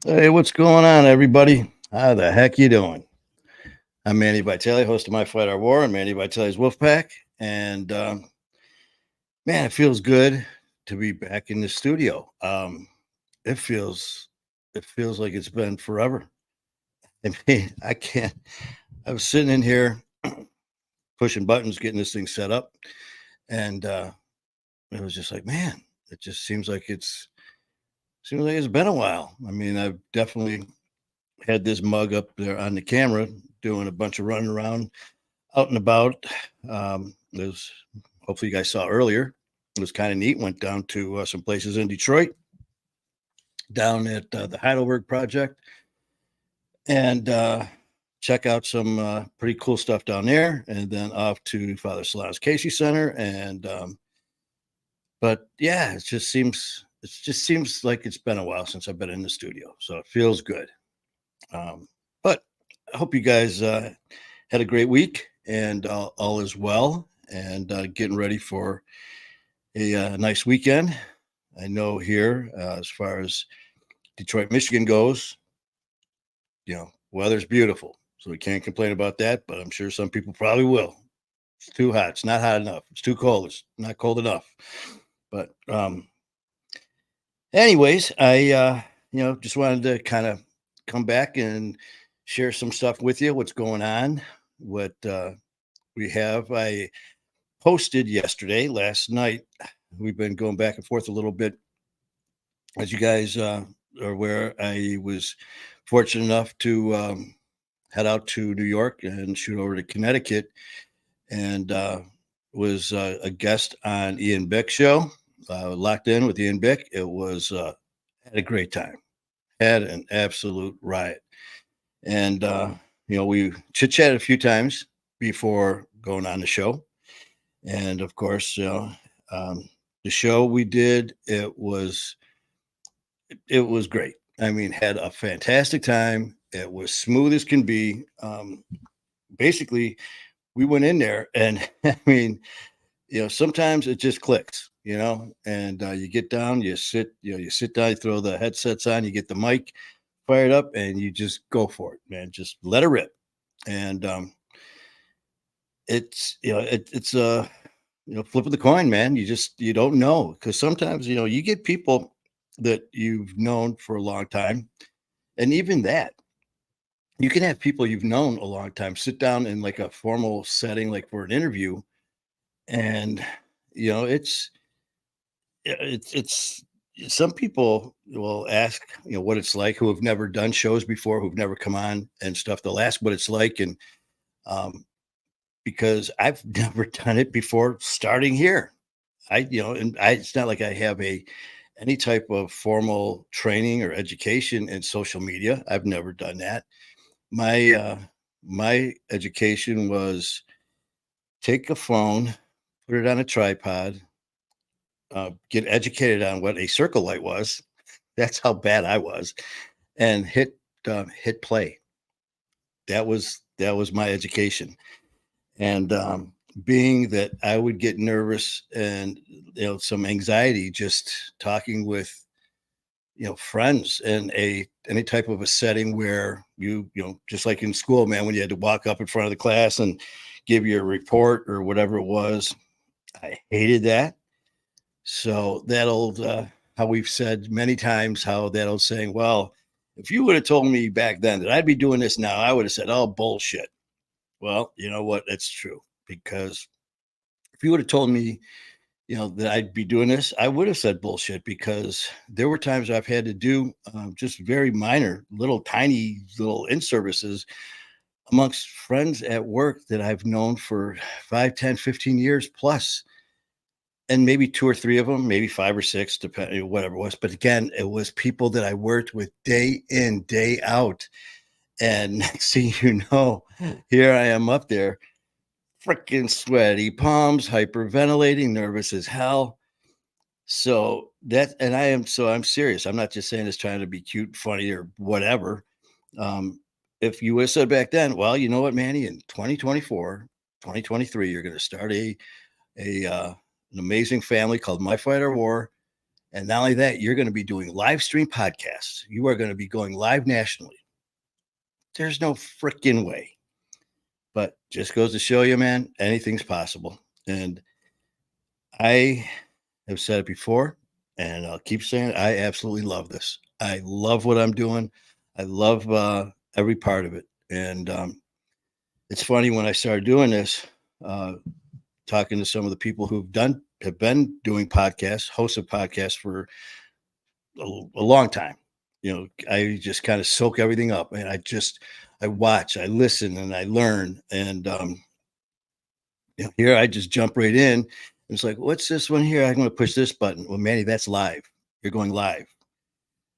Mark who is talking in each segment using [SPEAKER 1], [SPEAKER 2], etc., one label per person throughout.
[SPEAKER 1] Hey, what's going on, everybody? How the heck you doing? I'm Manny Vitale, host of My Fight Our War, and Manny Vitale's Wolfpack. And man, it feels good to be back in the studio. It feels it feels like it's been forever. I mean, I can't. I was sitting in here pushing buttons, getting this thing set up, and it was just like, man, it just seems like it's been a while. I mean, I've definitely had this mug up there on the camera, doing a bunch of running around out and about. There's hopefully you guys saw earlier. It was kind of neat. Went down to some places in Detroit, down at the Heidelberg Project, and check out some pretty cool stuff down there. And then off to Father Solan's Casey Center. And but yeah, it just seems like it's been a while since I've been in the studio, so it feels good. But I hope you guys had a great week and all is well and getting ready for a nice weekend. I know here, as far as Detroit, Michigan goes, weather's beautiful. So we can't complain about that, but I'm sure some people probably will. It's too hot. It's not hot enough. It's too cold. It's not cold enough. But, anyways, I, just wanted to kind of come back and share some stuff with you, what's going on, what we have. I posted last night. We've been going back and forth a little bit. As you guys are aware, I was fortunate enough to head out to New York and shoot over to Connecticut and was a guest on Ian Bick's show. Locked in with Ian Bick. It was had a great time. Had an absolute riot. And we chit chatted a few times before going on the show. And of course, the show we did, it was great. I mean, had a fantastic time. It was smooth as can be. Basically, we went in there, and I mean, sometimes it just clicks, and you get down, you sit down, you throw the headsets on, you get the mic fired up, and you just go for it, man. Just let it rip. And it's a flip of the coin, man. You don't know, because sometimes you get people that you've known for a long time, and even that you can have people you've known a long time sit down in like a formal setting, like for an interview, and it's it's some people will ask what it's like, who have never done shows before, who've never come on and stuff. They'll ask what it's like, and um, because I've never done it before starting here. It's not like I have any type of formal training or education in social media. I've never done that. My education was take a phone, put it on a tripod, get educated on what a circle light was. That's how bad I was, and hit play. That was my education. And being that I would get nervous and some anxiety just talking with friends in any type of a setting where just like in school, man, when you had to walk up in front of the class and give your report or whatever it was. I hated that. So that old how we've said many times, how that old saying, well, if you would have told me back then that I'd be doing this now, I would have said, oh, bullshit. Well, you know what? That's true, because if you would have told me, that I'd be doing this, I would have said bullshit, because there were times I've had to do just very minor, little tiny little in services amongst friends at work that I've known for 5, 10, 15 years plus. And maybe two or three of them, maybe five or six, depending whatever it was. But again, it was people that I worked with day in, day out. And next thing you know, here I am up there, freaking sweaty palms, hyperventilating, nervous as hell. So I'm serious. I'm not just saying this trying to be cute, funny, or whatever. If you would have said back then, well, you know what, Manny, in 2024, 2023, you're going to start an amazing family called My Fight or War, And not only that, you're going to be doing live stream podcasts. You are going to be going live nationally. There's no freaking way. But just goes to show you, man, anything's possible. And I have said it before, and I'll keep saying it. I absolutely love this. I love what I'm doing. I love every part of it. And it's funny when I started doing this, uh, talking to some of the people have been doing podcasts, hosts of podcasts for a long time. I just kind of soak everything up, and I watch, I listen, and I learn. And here I just jump right in. It's like, what's this one here? I'm going to push this button. Well, Manny, that's live. You're going live.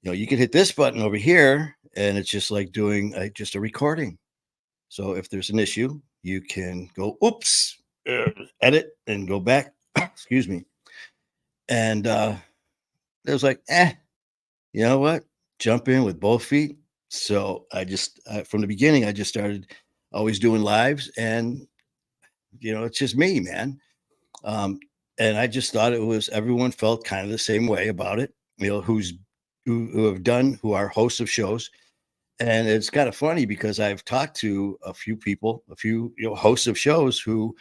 [SPEAKER 1] You can hit this button over here, and it's just like doing just a recording. So if there's an issue, you can go, oops, edit and go back. Excuse me. And it was like, you know what? Jump in with both feet. So from the beginning, I just started always doing lives, and it's just me, man. Um, and I just thought everyone felt kind of the same way about it. Who are hosts of shows, and it's kind of funny because I've talked to a few people, a few hosts of shows who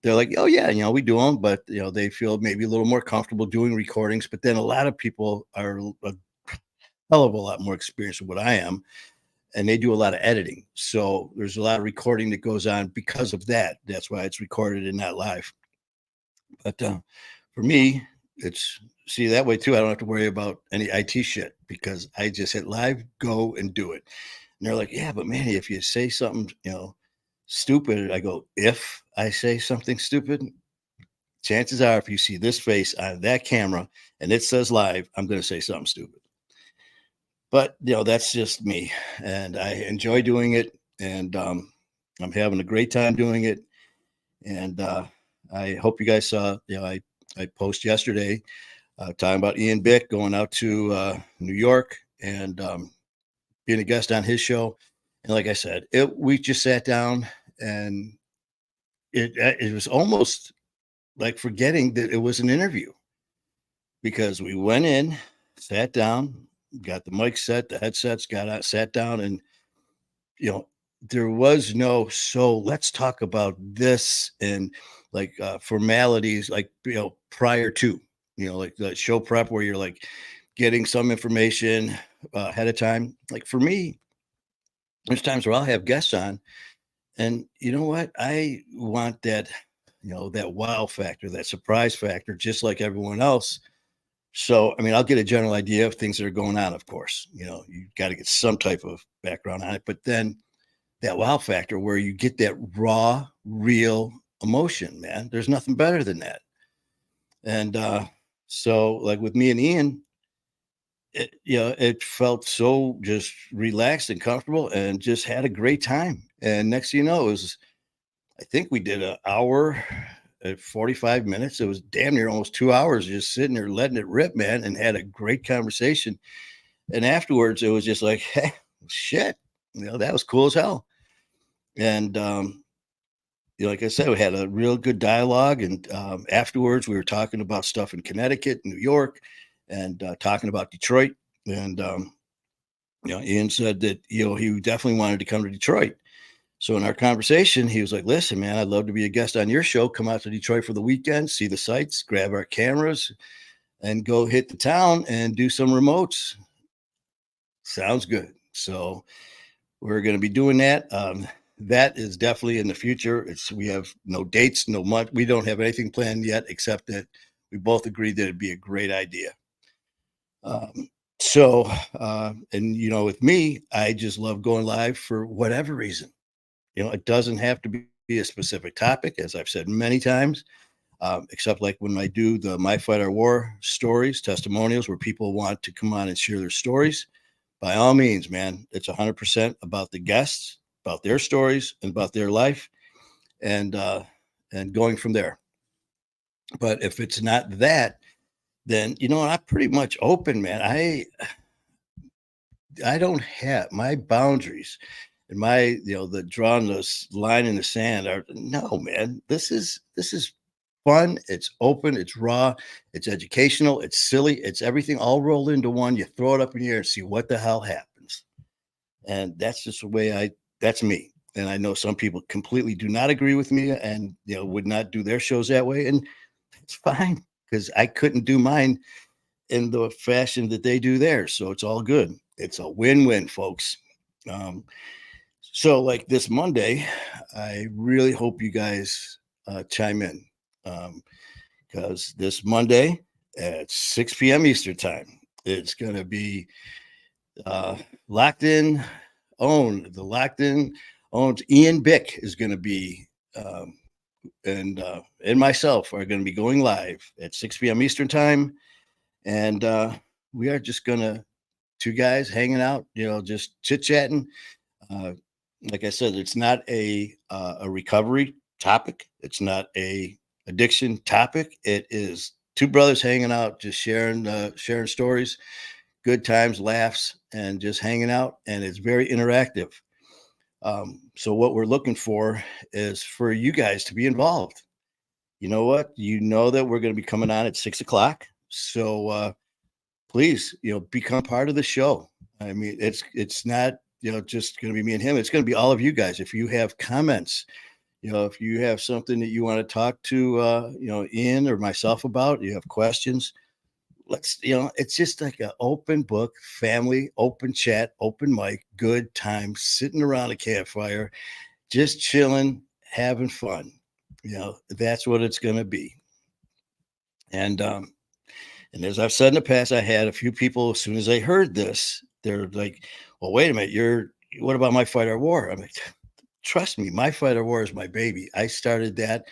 [SPEAKER 1] they're like, oh yeah, we do them, but they feel maybe a little more comfortable doing recordings. But then a lot of people are a hell of a lot more experienced than what I am, and they do a lot of editing. So there's a lot of recording that goes on because of that. That's why it's recorded and not live. But for me, it's see that way too. I don't have to worry about any IT shit because I just hit live, go and do it. And they're like, yeah, but man, if you say something, stupid, I go, if I say something stupid, chances are if you see this face on that camera and it says live, I'm going to say something stupid. But that's just me, and I enjoy doing it, and I'm having a great time doing it. And I hope you guys saw. I posted yesterday talking about Ian Bick going out to New York and being a guest on his show. And like I said, we just sat down, and it was almost like forgetting that it was an interview because we went in, sat down, got the mic set, the headsets, got out, sat down, and there was no, so let's talk about this and like formalities, like, prior to, like the show prep where you're like getting some information ahead of time. Like for me, there's times where I'll have guests on, and you know what? I want that, that wow factor, that surprise factor, just like everyone else. So, I mean, I'll get a general idea of things that are going on, of course. You got to get some type of background on it, but then that wow factor where you get that raw, real emotion, man. There's nothing better than that. And so, like with me and Ian, it felt so just relaxed and comfortable, and just had a great time. And next thing you know, I think we did an hour at 45 minutes. It was damn near almost 2 hours just sitting there letting it rip, man, and had a great conversation. And afterwards, it was just like, hey, shit, that was cool as hell. And like I said, we had a real good dialogue. And afterwards, we were talking about stuff in Connecticut, New York, and talking about Detroit. And Ian said that he definitely wanted to come to Detroit. So in our conversation, he was like, "Listen, man, I'd love to be a guest on your show. Come out to Detroit for the weekend, see the sights, grab our cameras, and go hit the town and do some remotes." Sounds good. So we're going to be doing that. That is definitely in the future. We have no dates, no month. We don't have anything planned yet, except that we both agreed that it'd be a great idea. So, and with me, I just love going live for whatever reason. It doesn't have to be a specific topic, as I've said many times, except like when I do the My Fight or War stories, testimonials, where people want to come on and share their stories. By all means, man, it's 100% about the guests, about their stories, and about their life, and going from there. But if it's not that, then I'm pretty much open, man. I don't have my boundaries, and my the drawing this line in the sand are no, man. This is fun, it's open, it's raw, it's educational, it's silly, it's everything all rolled into one. You throw it up in the air and see what the hell happens. And that's just the way that's me. And I know some people completely do not agree with me and would not do their shows that way. And it's fine because I couldn't do mine in the fashion that they do theirs. So it's all good. It's a win-win, folks. Um, so like this Monday, I really hope you guys chime in because this Monday at 6 p.m. Eastern time, it's going to be uh, locked in, locked in, owned. Ian Bick is going to be, and myself are going to be going live at 6 p.m. Eastern time. And we are just going to, two guys hanging out, just chit chatting. Uh, like I said, it's not a recovery topic. It's not a addiction topic. It is two brothers hanging out, just sharing stories, good times, laughs, and just hanging out. And it's very interactive. So what we're looking for is for you guys to be involved. You know what? You know that we're going to be coming on at 6 o'clock. So please, become part of the show. I mean, it's not, just going to be me and him. It's going to be all of you guys. If you have comments, if you have something that you want to talk to, Ian or myself about, you have questions, it's just like an open book, family, open chat, open mic, good time, sitting around a campfire, just chilling, having fun. That's what it's going to be. And as I've said in the past, I had a few people, as soon as they heard this, they're like, well, wait a minute, what about My Fight or War? I'm like, trust me, My Fight or War is my baby. I started that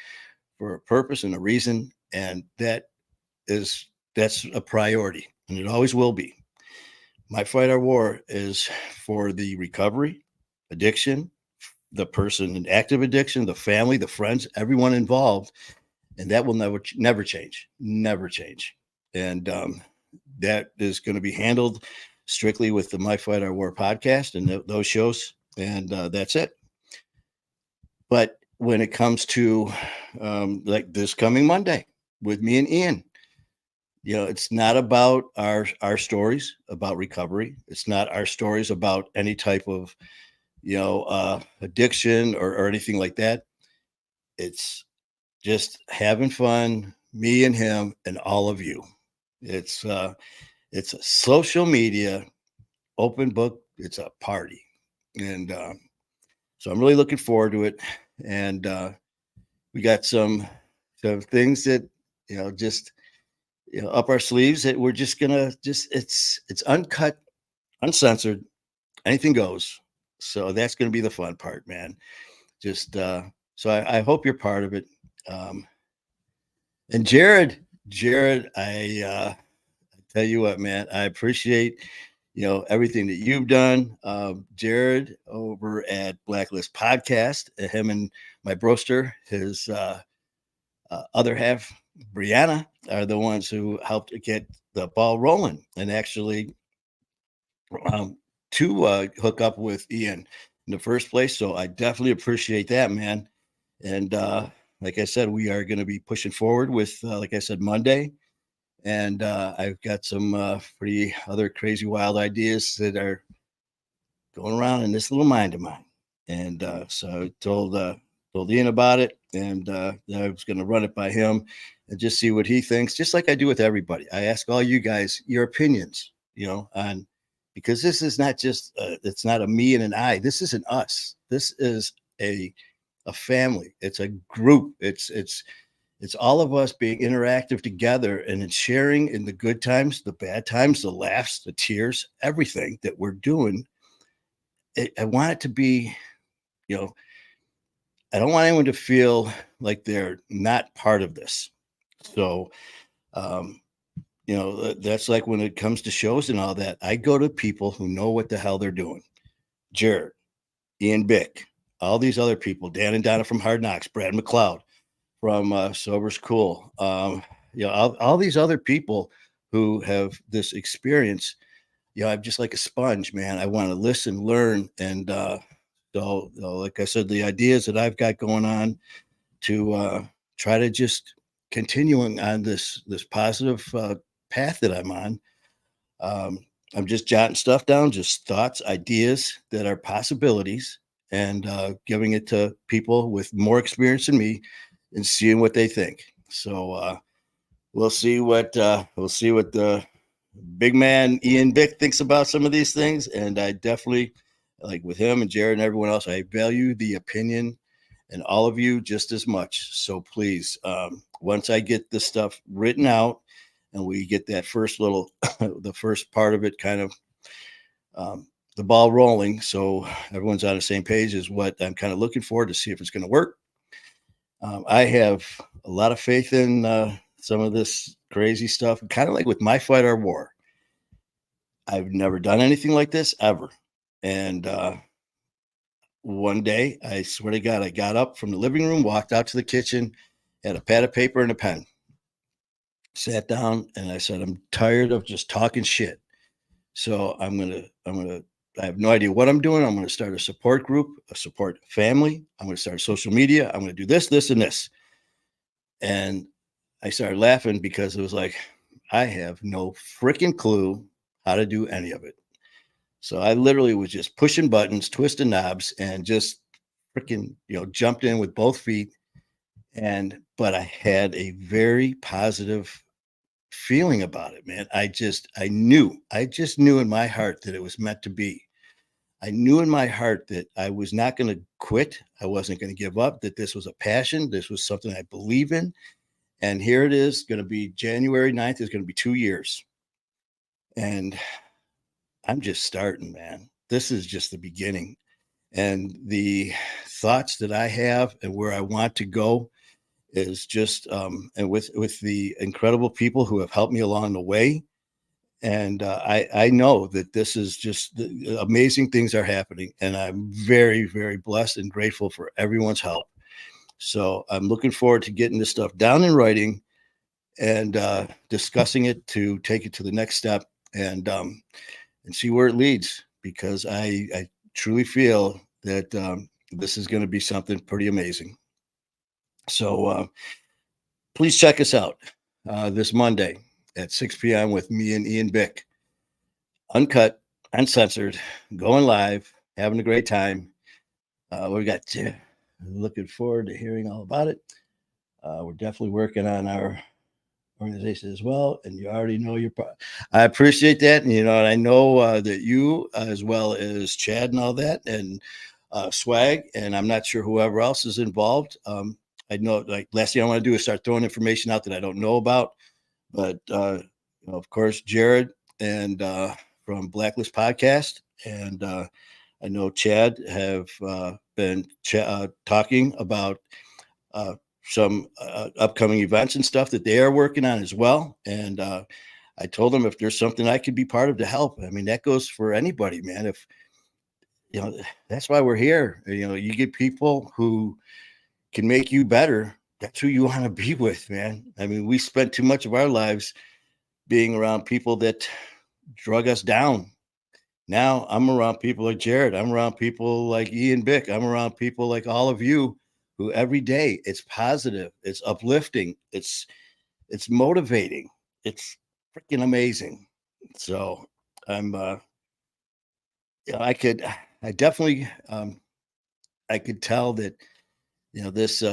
[SPEAKER 1] for a purpose and a reason. And that's a priority. And it always will be. My Fight or War is for the recovery, addiction, the person in active addiction, the family, the friends, everyone involved. And that will never change, never change. And that is going to be handled strictly with the My Fight or War podcast and those shows. And that's it. But when it comes to like this coming Monday with me and Ian, it's not about our stories about recovery. It's not our stories about any type of, addiction or anything like that. It's just having fun, me and him and all of you. It's a social media open book. It's a party. And so I'm really looking forward to it. And we got some things that, just, up our sleeves that we're just gonna it's uncut, uncensored, anything goes. So that's gonna be the fun part, man. Just so I hope you're part of it. And Jared, I tell you what, man, I appreciate everything that you've done. Jared over at Blacklist Podcast, him and my broster, his other half, Brianna, are the ones who helped get the ball rolling and actually to hook up with Ian in the first place. So I definitely appreciate that, man. And like I said, we are going to be pushing forward with, like I said, Monday. And I've got some pretty other crazy, wild ideas that are going around in this little mind of mine. And so I told Ian about it, and I was going to run it by him and just see what he thinks, just like I do with everybody. I ask all you guys your opinions, on, because this is not just it's not a me and an I. This is an us. This is a family. It's a group. It's all of us being interactive together and it's sharing in the good times, the bad times, the laughs, the tears, everything that we're doing. I want it to be, I don't want anyone to feel like they're not part of this. So, that's like when it comes to shows and all that, I go to people who know what the hell they're doing. Jared, Ian Bick, all these other people, Dan and Donna from Hard Knocks, Brad McLeod from Sober's Cool. All these other people who have this experience, I'm just like a sponge, man. I want to listen, learn. And so, like I said, the ideas that I've got going on to try to just continuing on this positive path that I'm on. Um, I'm just jotting stuff down, just thoughts, ideas that are possibilities, and giving it to people with more experience than me, and seeing what they think. So we'll see what the big man Ian Bick thinks about some of these things, and I definitely, like with him and Jared and everyone else, I value the opinion and all of you just as much. So please, once I get this stuff written out and we get that first little, the first part of it kind of the ball rolling, so everyone's on the same page, is what I'm kind of looking for to see if it's going to work. I have a lot of faith in some of this crazy stuff, kind of like with My Fight or War. I've never done anything like this ever. And one day, I swear to God, I got up from the living room, walked out to the kitchen, had a pad of paper and a pen, sat down, and I said, I'm tired of just talking shit. So I have no idea what I'm doing. I'm going to start a support group, a support family. I'm going to start social media. I'm going to do this, this, and this. And I started laughing because it was like, I have no freaking clue how to do any of it. So I literally was just pushing buttons, twisting knobs, and just freaking, jumped in with both feet. But I had a very positive feeling about it, man. I just knew in my heart that it was meant to be. I knew in my heart that I was not going to quit. I wasn't going to give up, that this was a passion. This was something I believe in. And here it is, going to be January 9th. Is going to be 2 years. And I'm just starting, man. This is just the beginning. And the thoughts that I have and where I want to go is just, and with the incredible people who have helped me along the way. And I know that this is just amazing things are happening. And I'm very, very blessed and grateful for everyone's help. So I'm looking forward to getting this stuff down in writing and discussing it to take it to the next step, and see where it leads, because I truly feel that this is going to be something pretty amazing. So please check us out this Monday at 6 p.m. with me and Ian Bick. Uncut, uncensored, going live, having a great time. We got looking forward to hearing all about it. We're definitely working on our organization as well, and you already know your part. I appreciate that, and and I know that you, as well as Chad and all that, and Swag, and I'm not sure whoever else is involved. I know, like, last thing I want to do is start throwing information out that I don't know about, but of course, Jared and from Blacklist Podcast, and I know Chad have been talking about some upcoming events and stuff that they are working on as well. And I told them if there's something I could be part of to help. I mean, that goes for anybody, man. If that's why we're here. You get people who can make you better. That's who you want to be with, man. I mean, we spent too much of our lives being around people that drug us down. Now I'm around people like Jared. I'm around people like Ian Bick. I'm around people like all of you, who every day it's positive, it's uplifting, it's motivating, it's freaking amazing. So I'm I definitely I could tell that this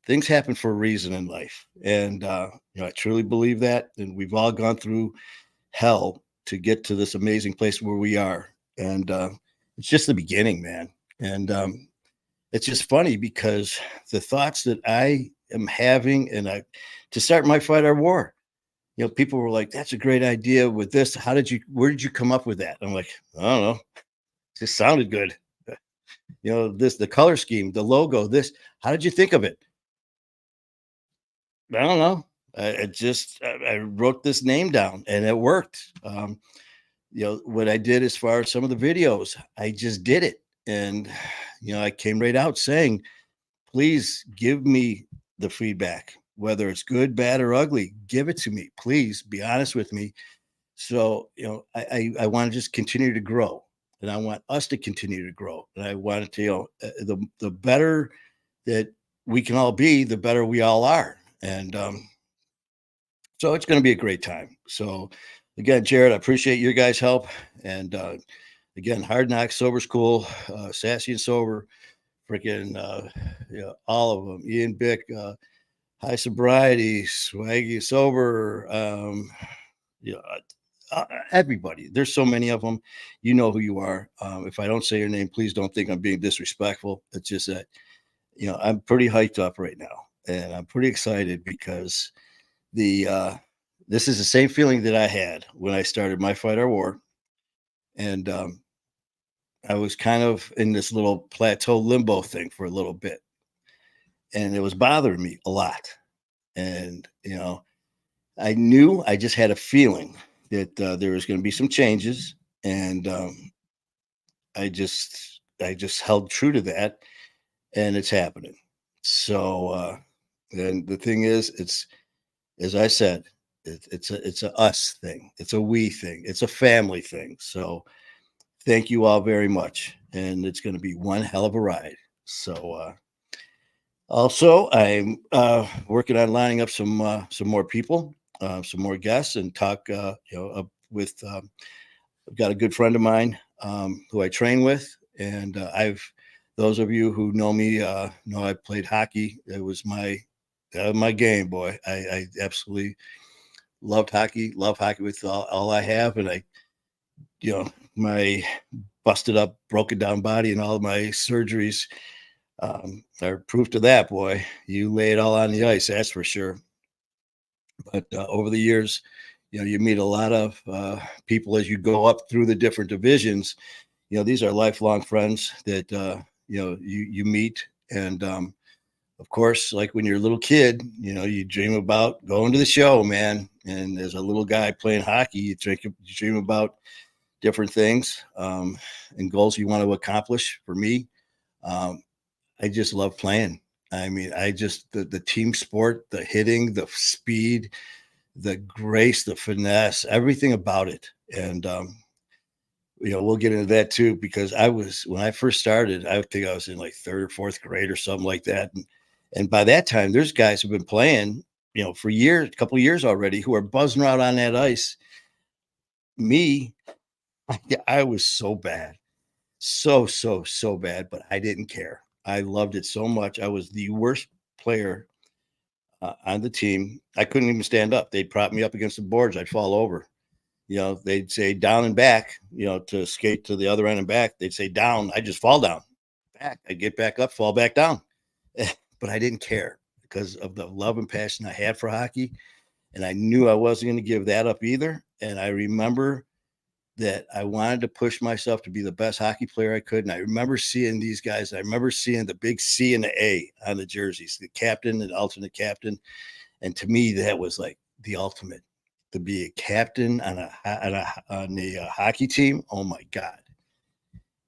[SPEAKER 1] things happen for a reason in life, and I truly believe that, and we've all gone through hell to get to this amazing place where we are. And it's just the beginning, man. And it's just funny because the thoughts that I am having, and to start My Fight or War, people were like, that's a great idea with this. Where did you come up with that? I'm like, I don't know. It just sounded good. The color scheme, the logo, how did you think of it? I don't know. I wrote this name down and it worked. What I did as far as some of the videos, I just did it. And, I came right out saying, please give me the feedback, whether it's good, bad, or ugly. Give it to me. Please be honest with me. So, I want to just continue to grow, and I want us to continue to grow. And I want to, the better that we can all be, the better we all are. And so it's going to be a great time. So again, Jared, I appreciate your guys' help. And again, Hard Knocks, Sober School, Sassy and Sober, freaking all of them. Ian Bick, High Sobriety, Swaggy Sober, you know, everybody. There's so many of them. You know who you are. If I don't say your name, please don't think I'm being disrespectful. It's just that I'm pretty hyped up right now, and I'm pretty excited because the this is the same feeling that I had when I started my fight or war, and I was kind of in this little plateau limbo thing for a little bit, and it was bothering me a lot. And I knew, I just had a feeling that there was going to be some changes, and I just held true to that, and it's happening. So, and the thing is, it's as I said, it's a us thing, it's a we thing, it's a family thing. So, thank you all very much, and it's going to be one hell of a ride. So, also, I'm working on lining up some more people, some more guests, and talk with. I've got a good friend of mine who I train with, and I've those of you who know me know I played hockey. It was my game, boy. I absolutely loved hockey. Love hockey with all I have, and my busted up, broken down body and all of my surgeries are proof to that, boy. You lay it all on the ice, that's for sure. But over the years, you meet a lot of people as you go up through the different divisions. These are lifelong friends that you meet, and of course, like when you're a little kid, you dream about going to the show, man. And as a little guy playing hockey, you dream about different things and goals you want to accomplish. For me, um, I just love playing. I mean, the team sport, the hitting, the speed, the grace, the finesse, everything about it. And we'll get into that too, because when I first started, I think I was in like third or fourth grade or something like that. And by that time, there's guys who've been playing, for years, a couple of years already, who are buzzing around on that ice. Me, I was so bad. So bad, but I didn't care. I loved it so much. I was the worst player on the team. I couldn't even stand up. They'd prop me up against the boards. I'd fall over. They'd say down and back, to skate to the other end and back. They'd say down. I just fall down. Back. I'd get back up, fall back down. But I didn't care because of the love and passion I had for hockey. And I knew I wasn't going to give that up either. And I remember that I wanted to push myself to be the best hockey player I could. And I remember seeing these guys. I remember seeing the big C and the A on the jerseys, the captain and alternate captain. And to me, that was like the ultimate, to be a captain on a hockey team. Oh my God.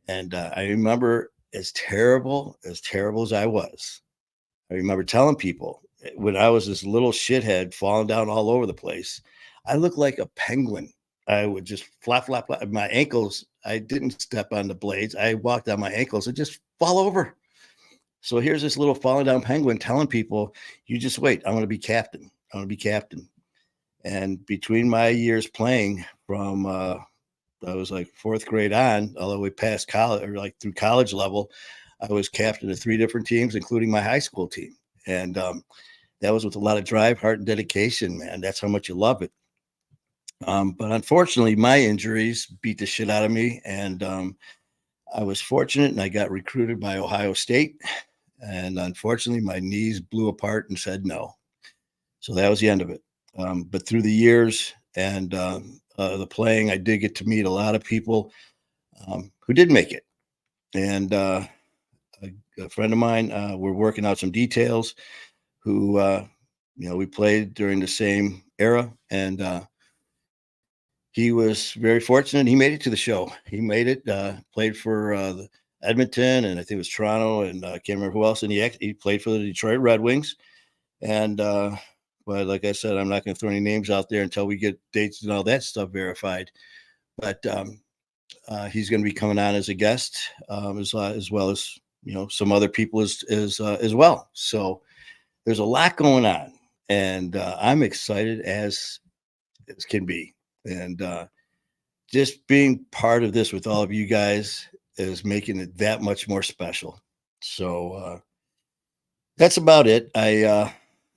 [SPEAKER 1] And I remember as terrible as I was, I remember telling people when I was this little shithead falling down all over the place, I looked like a penguin. I would just flap, flap, flap. My ankles, I didn't step on the blades. I walked on my ankles and just fall over. So here's this little falling down penguin telling people, you just wait. I'm going to be captain. I'm going to be captain. And between my years playing from, I was like fourth grade on, all the way past college or like through college level, I was captain of 3 different teams, including my high school team. And that was with a lot of drive, heart, and dedication, man. That's how much you love it. But unfortunately, my injuries beat the shit out of me. And I was fortunate and I got recruited by Ohio State. And unfortunately, my knees blew apart and said no. So that was the end of it. But through the years and the playing, I did get to meet a lot of people who did make it. And a friend of mine, we're working out some details who, we played during the same era. And he was very fortunate. He made it to the show. He made it, played for Edmonton, and I think it was Toronto, and I can't remember who else. And he played for the Detroit Red Wings. And, but like I said, I'm not going to throw any names out there until we get dates and all that stuff verified. But he's going to be coming on as a guest, as well as some other people as well. So there's a lot going on, and I'm excited as can be. And just being part of this with all of you guys is making it that much more special. So that's about it.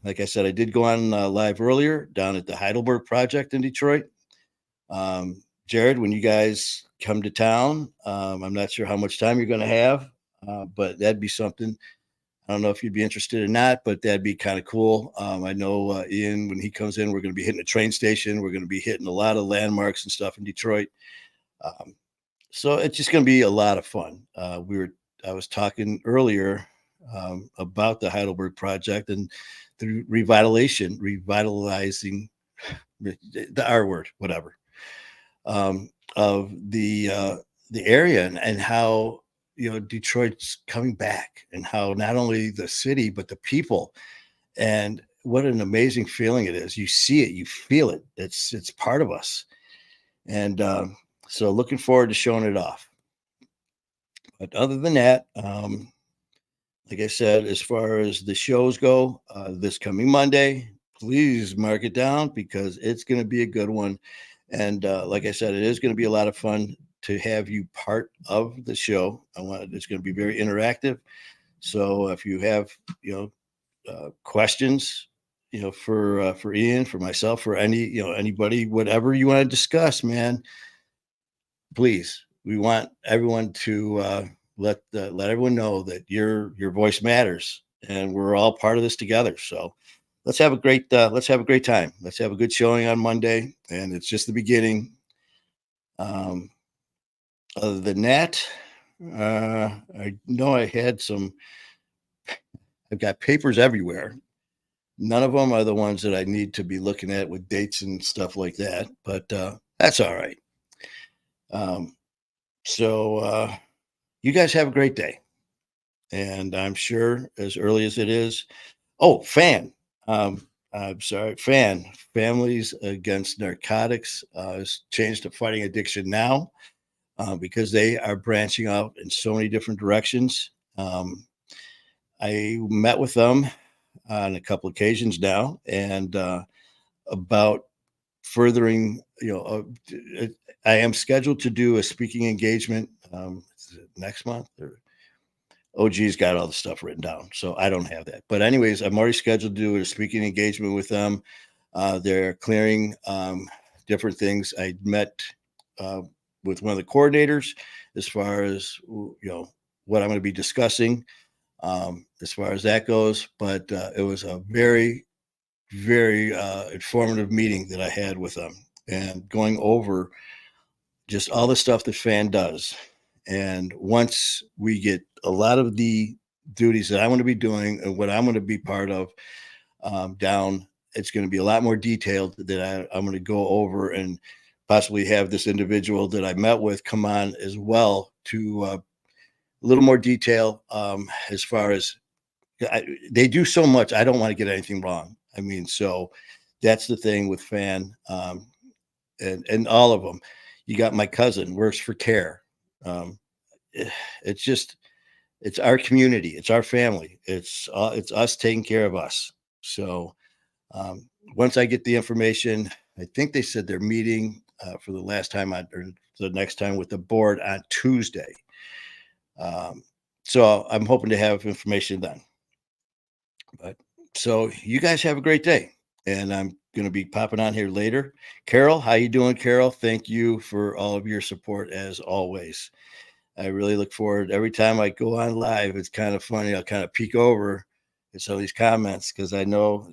[SPEAKER 1] Like I said, I did go on live earlier down at the Heidelberg Project in Detroit. Jared, when you guys come to town, I'm not sure how much time you're going to have, but that'd be something. I don't know if you'd be interested or not, but that'd be kind of cool. I know Ian, when he comes in, we're going to be hitting a train station. We're going to be hitting a lot of landmarks and stuff in Detroit. Um, so it's just going to be a lot of fun. I was talking earlier about the Heidelberg Project and the revitalizing the R word, whatever, of the area and how Detroit's coming back and how not only the city but the people, and what an amazing feeling it is. You see it, you feel it. It's part of us, and so looking forward to showing it off. But other than that, like I said, as far as the shows go, this coming Monday, please mark it down because it's going to be a good one. And like I said, it is going to be a lot of fun to have you part of the show. It's going to be very interactive. So if you have, questions, for Ian, for myself, for anybody, whatever you want to discuss, man, please, we want everyone to let everyone know that your voice matters, and we're all part of this together. So let's have a great time. Let's have a good showing on Monday, and it's just the beginning. Um, Other than that, I know I had some. I've got papers everywhere. None of them are the ones that I need to be looking at with dates and stuff like that, but that's all right. Um, so you guys have a great day. And I'm sure as early as it is, oh, FAN. I'm sorry, FAN, Families Against Narcotics, has changed to Fighting Addiction Now because they are branching out in so many different directions. I met with them on a couple occasions now, and about furthering, I am scheduled to do a speaking engagement next month. OG's got all the stuff written down, so I don't have that. But anyways, I'm already scheduled to do a speaking engagement with them. They're clearing different things. I met uh, with one of the coordinators as far as what I'm going to be discussing as far as that goes. But it was a very, very informative meeting that I had with them, and going over just all the stuff that FAN does. And once we get a lot of the duties that I want to be doing and what I'm going to be part of down, it's going to be a lot more detailed that I'm going to go over and possibly have this individual that I met with come on as well to a little more detail as far as they do so much. I don't want to get anything wrong. I mean, so that's the thing with FAN and all of them. You got my cousin works for CARE. Um, it's just it's our community, it's our family, it's us taking care of us. So once I get the information, I think they said they're meeting for the last time or the next time with the board on Tuesday. So I'm hoping to have information then. But so you guys have a great day, and I'm going to be popping on here later. Carol, how you doing, Carol? Thank you for all of your support as always. I really look forward every time I go on live. It's kind of funny. I'll kind of peek over at some of these comments because I know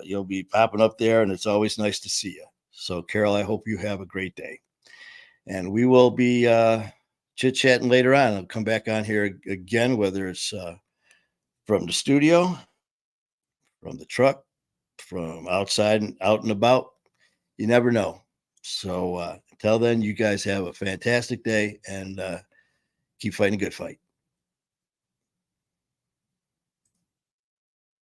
[SPEAKER 1] you'll be popping up there, and it's always nice to see you. So, Carol, I hope you have a great day, and we will be chit chatting later on. I'll come back on here again, whether it's from the studio, from the truck, from outside and out and about. You never know. So, until then, you guys have a fantastic day and keep fighting a good fight.